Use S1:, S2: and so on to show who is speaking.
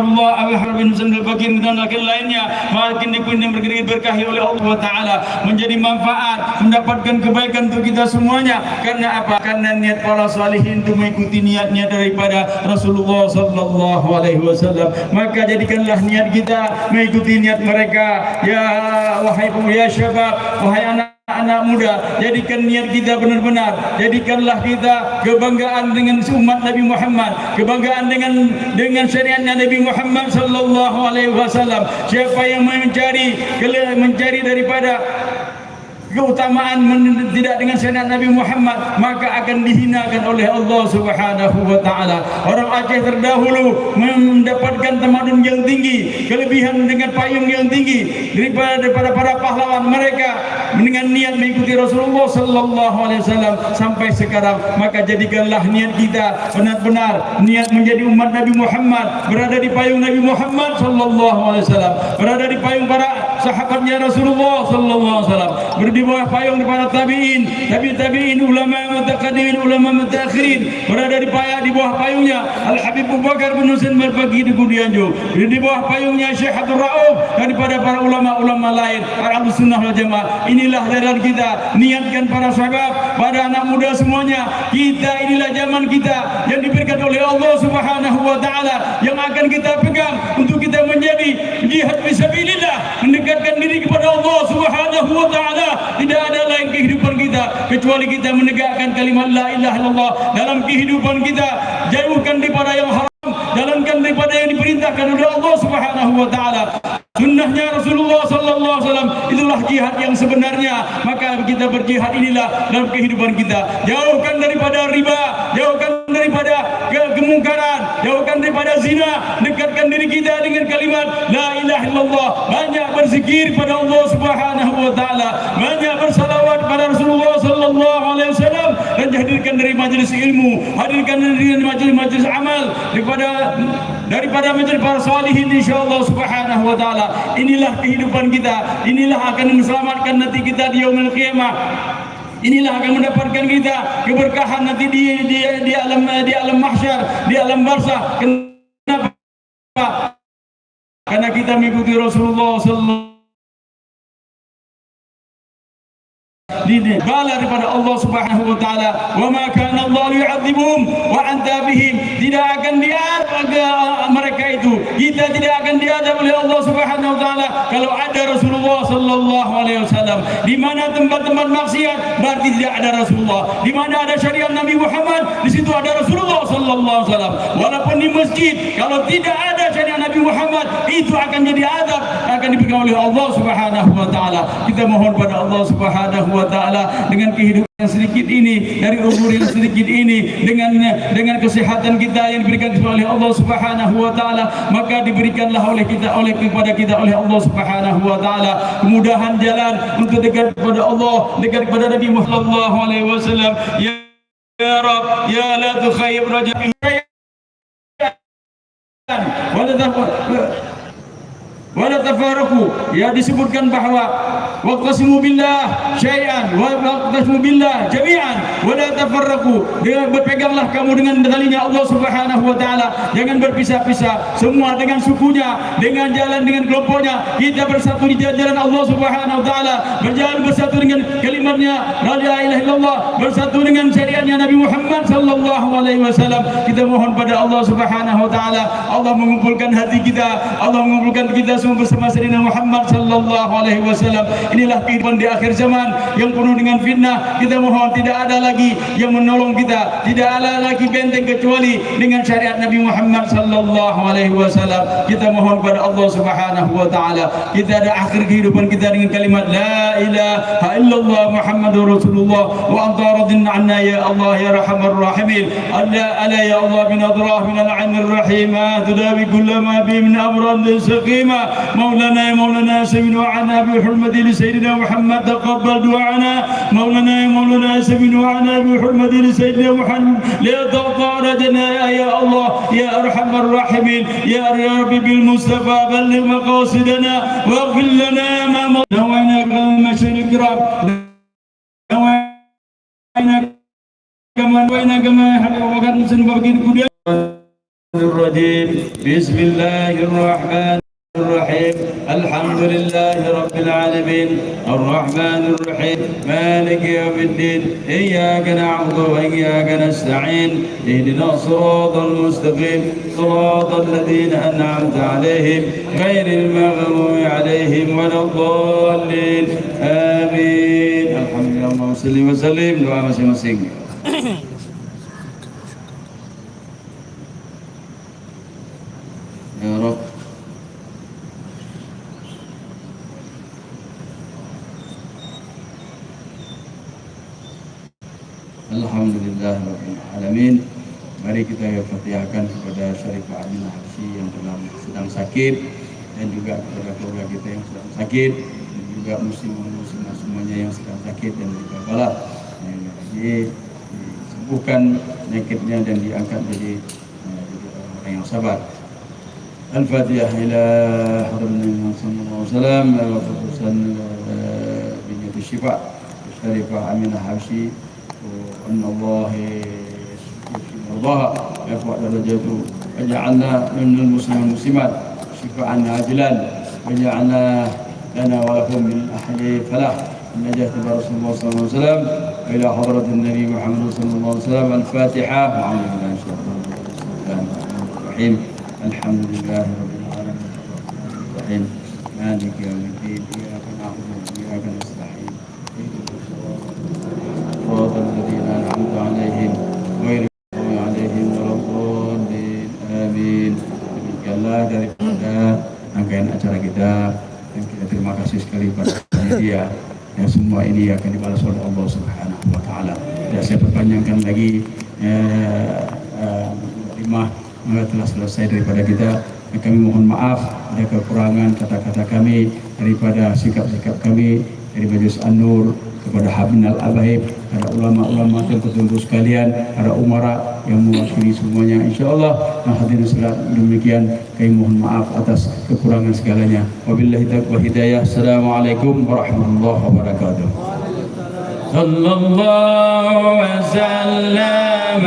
S1: hafizahullah Abu Harbin Sandal Bakin dan lainnya makin diberkahi oleh Allah Ta'ala, menjadi manfaat, mendapatkan kebaikan untuk kita semuanya. Karena apa? Karena niat para salihin itu mengikuti niatnya daripada Rasulullah Sallallahu Alaihi Wasallam. Maka jadikanlah niat kita mengikuti niat mereka. Ya wahai pemuda syabab, wahai anak muda, jadikan niat kita benar-benar. Jadikanlah kita kebanggaan dengan umat Nabi Muhammad, kebanggaan dengan syariatnya Nabi Muhammad sallallahu alaihi wasallam. Siapa yang mencari daripada keutamaan tidak dengan syariat Nabi Muhammad, maka akan dihinakan oleh Allah Subhanahu wa taala. Orang Aceh terdahulu mendapatkan tamadun yang tinggi, kelebihan dengan payung yang tinggi daripada para pahlawan mereka dengan niat mengikuti Rasulullah sallallahu alaihi wasallam sampai sekarang. Maka jadikanlah niat kita benar-benar niat menjadi umat Nabi Muhammad, berada di payung Nabi Muhammad sallallahu alaihi wasallam, berada di payung para sahabatnya Rasulullah sallallahu alaihi wasallam, di bawah payung para tabi'in, ulama mutaqaddimin, ulama mutaakhirin, berada di bawah payungnya Al Habib Abu Bakar bin Husain berbagi di Kudianjo, di bawah payungnya Syekh Abdul Rauf, daripada para ulama-ulama lain, para Ahlus Sunnah wal Jamaah. Inilah jalan kita. Niatkan para sahabat, para anak muda semuanya, inilah zaman kita yang diberikan oleh Allah Subhanahu wa taala, yang akan kita pegang untuk kita menjadi jihad fisabilillah, mendekatkan diri kepada Allah Subhanahu wa taala. Tidak ada lain kehidupan kita kecuali kita menegakkan kalimat la ilaha illallah dalam kehidupan kita. Jauhkan daripada yang haram, jalankan daripada yang diperintahkan oleh Allah Subhanahu wa taala. Sunnahnya Rasulullah sallallahu alaihi wasallam, itulah jihad yang sebenarnya. Maka kita berjihad inilah dalam kehidupan kita. Jauhkan daripada riba, jauhkan daripada kemungkaran, jauhkan daripada zina, dekatkan diri kita dengan kalimat la ilaha illallah. Banyak berzikir pada Allah Subhanahu wa taala, banyak bersalawat pada Rasulullah sallallahu alaihi wasallam, dan hadirkan dari majelis ilmu, hadirkan dari majelis amal, daripada majelis para salihin insyaallah Subhanahu wa taala. Inilah kehidupan kita, inilah akan menyelamatkan nanti kita di yaumul qiyamah. Inilah akan mendapatkan kita keberkahan nanti di alam mahsyar, di alam barzakh. Kenapa? Karena kita mengikuti Rasulullah sallallahu bala daripada Allah Subhanahu wa taala, wa ma kana Allah yu'adzibuhum wa anta bihim. Tidak akan diadab mereka itu, kita tidak akan diadab oleh Allah Subhanahu wa taala kalau ada Rasulullah sallallahu alaihi wasallam. Di mana tempat-tempat maksiat berarti tidak ada Rasulullah. Di mana ada syariat Nabi Muhammad, di situ ada Rasulullah sallallahu alaihi wasallam. Walaupun di masjid kalau tidak ada syariat Nabi Muhammad, itu akan jadi adab, akan dipegang oleh Allah Subhanahu wa taala. Kita mohon pada Allah Subhanahu wa taala dengan kehidupan sedikit ini, dari umur yang sedikit ini, dengan kesehatan kita yang diberikan oleh Allah Subhanahu wa taala, maka diberikanlah kepada kita oleh Allah Subhanahu wa taala kemudahan jalan untuk dekat kepada Allah, dekat kepada Nabi Muhammad sallallahu alaihi wasallam. Ya Rabb, ya la tukhayyib raja'i wala tafarraqu. Ya, disebutkan bahwa waqtasimu billah syai'an wa waqtasimu billah jami'an wala tafarraqu. Berpeganglah kamu dengan talinya Allah Subhanahu wa taala, jangan berpisah-pisah. Semua dengan sukunya, dengan jalan, dengan kelompoknya, kita bersatu di jalan Allah Subhanahu wa taala, berjalan bersatu dengan kalimatnya la ilaha illallah, bersatu dengan syariatnya Nabi Muhammad sallallahu alaihi wasallam. Kita mohon pada Allah Subhanahu wa taala, Allah mengumpulkan hati kita, Allah mengumpulkan kita semua bersama Sayyidina Muhammad sallallahu alaihi wasallam. Inilah kehidupan di akhir zaman yang penuh dengan fitnah. Kita mohon tidak ada lagi yang menolong kita, tidak ada lagi benteng kecuali dengan syariat Nabi Muhammad sallallahu alaihi wasallam. Kita mohon kepada Allah Subhanahu wa taala, kita ada akhir kehidupan kita dengan kalimat la ilaha illallah Muhammadur Rasulullah wa anta radin anna ya Allah ya arhamar rahimin. Ala ya Allah bin adrah min al-'ain ar-rahim tudawi kullama bi min amran saqima. مولانا يا مولانا سمين وعنا بحرمة لسيدنا محمد تقبل دعانا. مولانا يا مولانا سمين وعنا بحرمة لسيدنا محمد لا تقطع رجنا يا الله يا أرحم الراحمين. يا رب بالمصطفى بلغ مقاصدنا واغفر لنا ما نوينا كمشايخ الكرام، نوينا كما وكان سنبغي الرجيم بسم الله الرحمن الرحيم الحمد لله رب العالمين الرحمن الرحيم مالك يوم الدين إياك نعبد وإياك نستعين اهدنا الصراط المستقيم صراط الذين أنعمت عليهم غير المغضوب عليهم ولا الضالين آمين. الحمد لله اللهم صل وسلم. Doa masing-masing. Ya Rabb. Alhamdulillah Rabbil Alamin. Mari kita fatihahkan kepada Syarifah Aminah Habsyi yang sedang sakit, dan juga kepada keluarga kita yang sedang sakit, dan juga muslimah semuanya yang sedang sakit dan juga bala. Disembuhkan penyakitnya dan diangkat jadi orang yang sabar. Al-Fatihah ila hadratin sallallahu alaihi wasallam wa khususan binyat syifa Syarifah Aminah Habsyi. أن الله يرضاها ويرفع درجاته وجعلنا من المسلمين والمسلمات شفاء عاجلا وجعلنا لنا ولكم من أهل الفلاح النجاة برسول الله صلى الله عليه وسلم وإلى حضرة النبي محمد صلى الله عليه وسلم. الفاتحة. أعوذ بالله من الشيطان الرجيم. الحمد لله رب العالمين الرحيم مالك يوم الدين إياك نعبد وإياك نستعين صراط الذين أنعمت عليهم غير المغضوب عليهم ولا الضالين آمين. Demikianlah daripada rangkaian acara kita, dan kita terima kasih sekali pada media yang semua ini akan dibalas oleh Allah Subhanahu wa taala. Tidak saya perpanjangkan lagi, lima telah selesai daripada kita. Kami mohon maaf ada kekurangan kata-kata kami, daripada sikap-sikap kami dari Majelis An-Nur, kepada Habinal Abaib, ada ulama-ulama dan ketua sekalian, ada umara yang mewakili semuanya, insyaallah. Nah, hadirin sekalian, demikian kami mohon maaf atas kekurangan segalanya. Wabillahi taufiq wal hidayah. Assalamualaikum warahmatullahi wabarakatuh. Sallallahu alaihi wasallam.